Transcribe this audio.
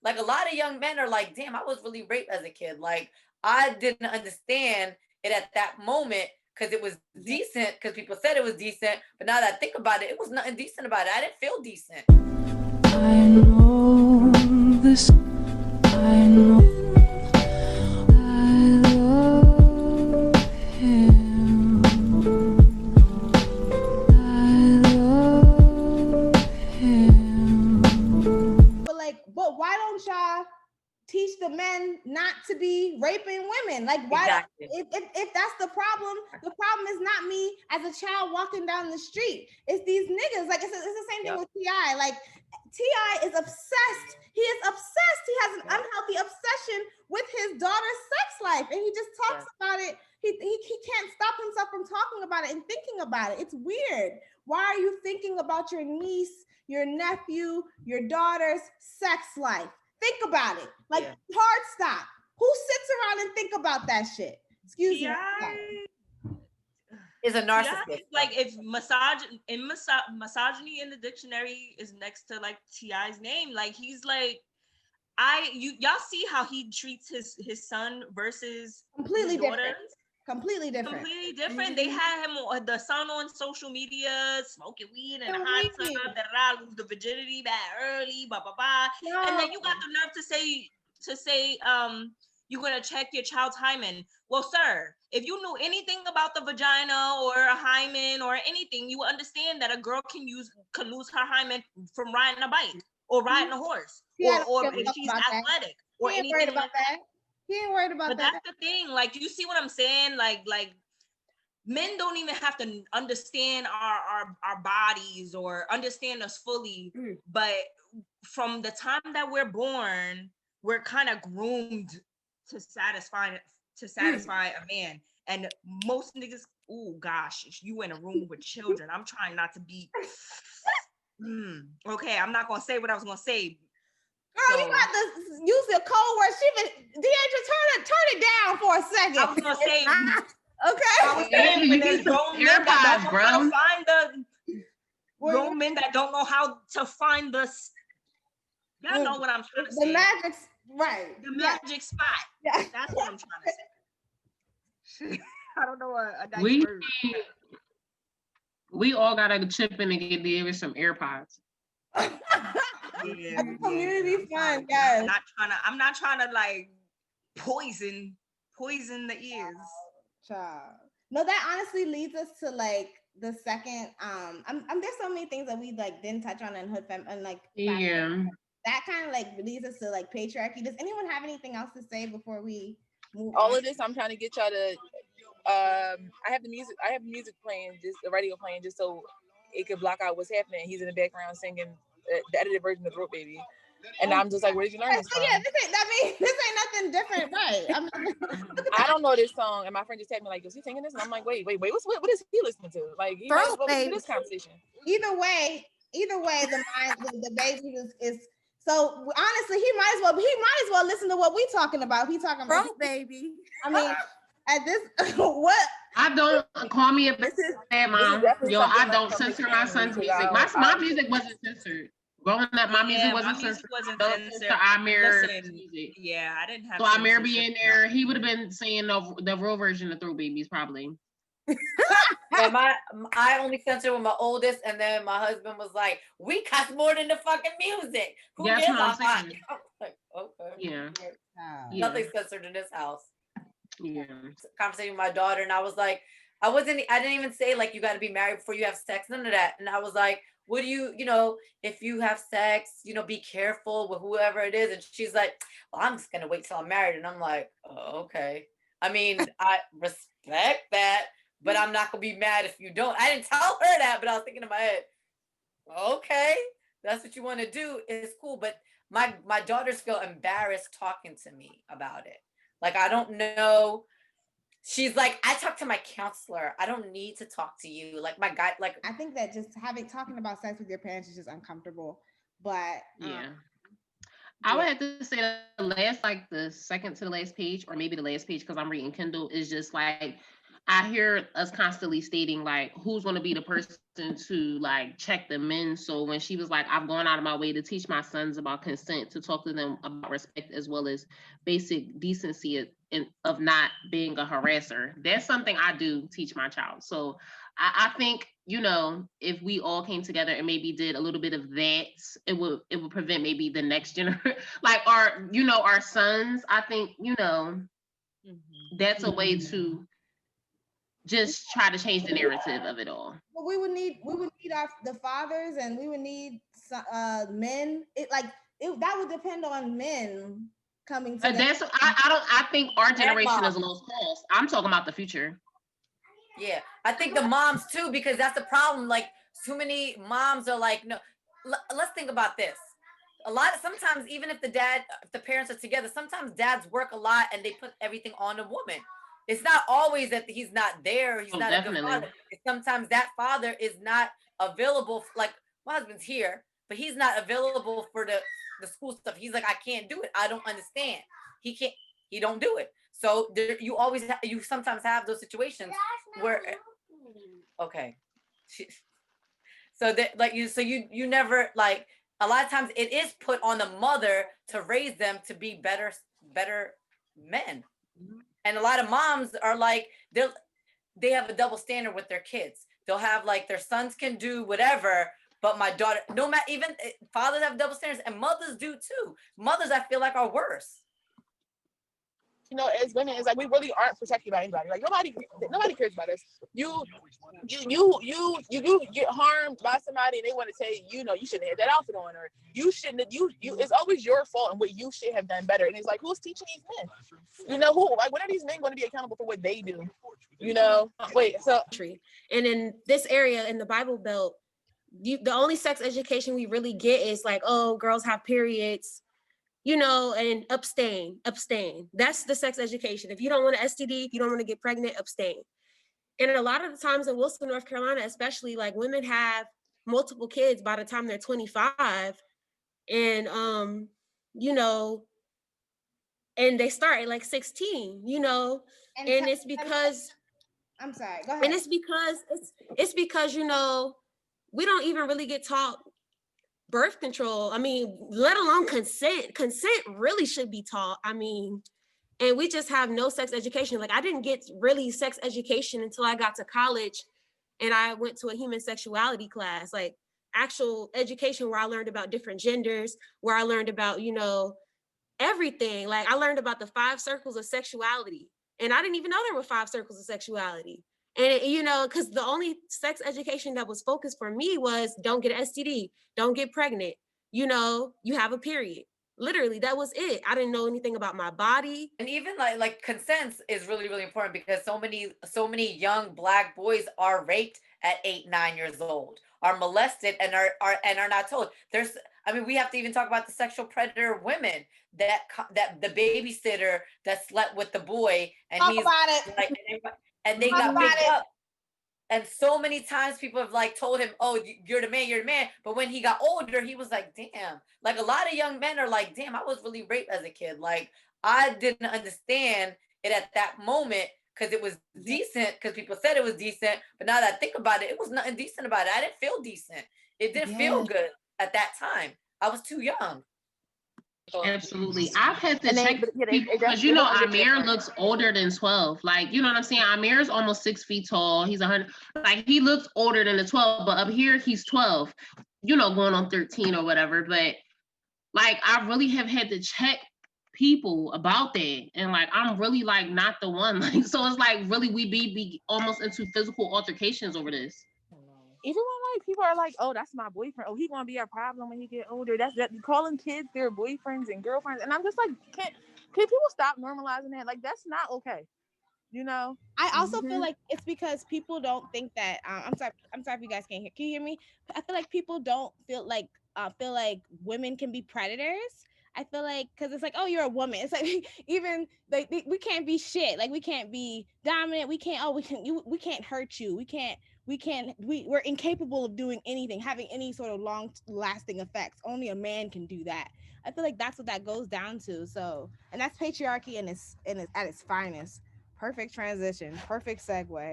Like a lot of young men are like, damn, I was really raped as a kid. Like I didn't understand it at that moment because it was decent, because people said it was decent. But now that I think about it, it was nothing decent about it. I didn't feel decent. I know this. I know. I love him. I love him. But why don't y'all teach the men not to be raping women? Like, why? Exactly. If that's the problem is not me as a child walking down the street. It's these niggas. Like, it's the same thing with T.I. Like, T.I. is obsessed. He is obsessed. He has an unhealthy obsession with his daughter's sex life, and he just talks about it. He can't stop himself from talking about it and thinking about it. It's weird. Why are you thinking about your niece, your nephew, your daughter's sex life? Think about it. Like, hard stop. Who sits around and think about that shit? Excuse me. Is a narcissist. Like, if misogyny in the dictionary is next to like T.I.'s name, like he's like, y'all see how he treats his son versus completely his daughters? Different. Completely different. Completely different. They had him, the son, on social media smoking weed and a hot tub, lose the virginity back early, blah blah blah. No. And then you got the nerve to say you're gonna check your child's hymen. Well, sir, if you knew anything about the vagina or a hymen or anything, you would understand that a girl can lose her hymen from riding a bike or riding a horse, or if she's athletic or anything like that. He ain't worried about that. But that's the thing. Like, you see what I'm saying? Like men don't even have to understand our bodies or understand us fully. But from the time that we're born, we're kind of groomed to satisfy a man. And most niggas, oh gosh, if you in a room with children, I'm trying not to be. Okay, I'm not gonna say what I was gonna say. Girl, you got to use the code word. Deandra, turn it down for a second. I was gonna say, okay. I was saying, when there's grown men that don't know how to find grown men that don't know how to find y'all know what I'm trying to say. The magic, right? The magic spot. Yeah. That's what I'm trying to say. I don't know a nice word. We all gotta chip in and get David some AirPods. Community fun, guys. I'm not trying to like poison the ears. No, that honestly leads us to like the second. There's so many things that we like didn't touch on in Hood Fem and like that kind of like leads us to like patriarchy. Does anyone have anything else to say before we move all on? Of this? I'm trying to get y'all to. I have the music playing, just the radio playing, just so it could block out what's happening. He's in the background singing the edited version of Throat Baby. And I'm just like, where did you learn this from? Yeah, this ain't nothing different, right? I don't know this song, and my friend just texted me like, "Is he singing this?" And I'm like, "Wait, what is he listening to?" Like, you might as well listen to this conversation. Either way, the baby is. So honestly, he might as well listen to what we talking about. He talking about Throat Baby. I mean, at this what? I don't call me a bad mom. Yo, I don't censor my son's music. My music wasn't censored. Growing up, my music wasn't censored. Music. Yeah, I didn't have. So Amir be in there. He would have been saying the real version of Throat Babies probably. Yeah, I only censored with my oldest, and then my husband was like, "We cuss more than the fucking music." That's what I'm saying. Like, okay, yeah, nothing's censored in this house. Yeah, conversation with my daughter, and I was like, I didn't even say like you got to be married before you have sex, none of that. And I was like, what do you if you have sex, be careful with whoever it is. And she's like, well, I'm just gonna wait till I'm married. And I'm like, oh, okay. I mean, I respect that, but I'm not gonna be mad if you don't. I didn't tell her that, but I was thinking in my head, okay, that's what you want to do. It's cool. But my daughters feel embarrassed talking to me about it. Like, I don't know. She's like, I talk to my counselor. I don't need to talk to you. Like, my guy, like, I think that just talking about sex with your parents is just uncomfortable. But I would have to say the second to the last page, or maybe the last page, because I'm reading Kindle, is just like, I hear us constantly stating like who's going to be the person to like check the men. So when she was like, I've gone out of my way to teach my sons about consent, to talk to them about respect as well as basic decency of not being a harasser. That's something I do teach my child. So I think, you know, if we all came together and maybe did a little bit of that, it would prevent maybe the next generation, like our sons. I think, that's a way to just try to change the narrative of it all. But we would need the fathers, and we would need men. That would depend on men coming together. I think our And generation is moms. a little false. I'm talking about the future. Yeah, I think the moms too, because that's the problem. Like, too many moms are like, no. Let's think about this. Sometimes, even if the parents are together, sometimes dads work a lot and they put everything on the woman. It's not always that he's not there. He's Oh, not a good definitely. father. Sometimes that father is not available. Like, my husband's here, but he's not available for the school stuff. He's like, I can't do it. I don't understand. He can't. He don't do it. So you sometimes have those situations where, okay, so that, like, you never, like, a lot of times it is put on the mother to raise them to be better men. And a lot of moms are like, they have a double standard with their kids. They'll have, like, their sons can do whatever, but my daughter, no matter, even fathers have double standards, and mothers do too. Mothers, I feel like, are worse. As women, it's like we really aren't protected by anybody. Like nobody cares about us. You get harmed by somebody, and they want to say, you shouldn't have that outfit on, or you shouldn't. It's always your fault and what you should have done better. And it's like, who's teaching these men? Who? Like, when are these men going to be accountable for what they do? Wait. So, and in this area in the Bible Belt, the only sex education we really get is like, oh, girls have periods, and abstain. That's the sex education. If you don't want an STD, if you don't want to get pregnant, abstain. And a lot of the times in Wilson, North Carolina, especially, like, women have multiple kids by the time they're 25, and and they start at like 16, and it's because I'm sorry, go ahead. And it's because we don't even really get taught birth control. I mean, let alone consent. Consent really should be taught. I mean, and we just have no sex education. Like, I didn't get really sex education until I got to college and I went to a human sexuality class, like actual education where I learned about different genders, where I learned about, everything. Like, I learned about the 5 circles of sexuality, and I didn't even know there were 5 circles of sexuality. And because the only sex education that was focused for me was, don't get an STD, don't get pregnant, you have a period. Literally, that was it. I didn't know anything about my body. And even like consent is really, really important, because so many young Black boys are raped at 8-9 years old, are molested, and are not told. We have to even talk about the sexual predator women, that the babysitter that slept with the boy, and Talk he's about it. like, and they got picked up. And so many times people have, like, told him, oh, you're the man. But when he got older, he was like, damn. Like, a lot of young men are like, damn, I was really raped as a kid. Like, I didn't understand it at that moment, because it was decent, because people said it was decent. But now that I think about it, it was nothing decent about it. I didn't feel decent. It didn't feel good at that time. I was too young. Absolutely. I've had to check because Amir looks older than 12. Like, you know what I'm saying? Amir's almost 6 feet tall. He's 100. Like, he looks older than the 12, but up here he's 12, going on 13 or whatever. But like, I really have had to check people about that. And like, I'm really like not the one. Like, so it's like, really, we be almost into physical altercations over this. Even when, like, people are like, oh, that's my boyfriend. Oh, he gonna be a problem when he get older. That's calling kids their boyfriends and girlfriends. And I'm just like, can people stop normalizing that? Like, that's not okay. I also feel like it's because people don't think that. I'm sorry if you guys can't hear. Can you hear me? I feel like people don't feel like women can be predators. I feel like, because it's like, oh, you're a woman. It's like, even like, we can't be shit. Like, we can't be dominant. We can't. Oh, we can't hurt you. We're incapable of doing anything, having any sort of long lasting effects. Only a man can do that. I feel like that's what that goes down to. So, and that's patriarchy at its finest. Perfect transition. Perfect segue.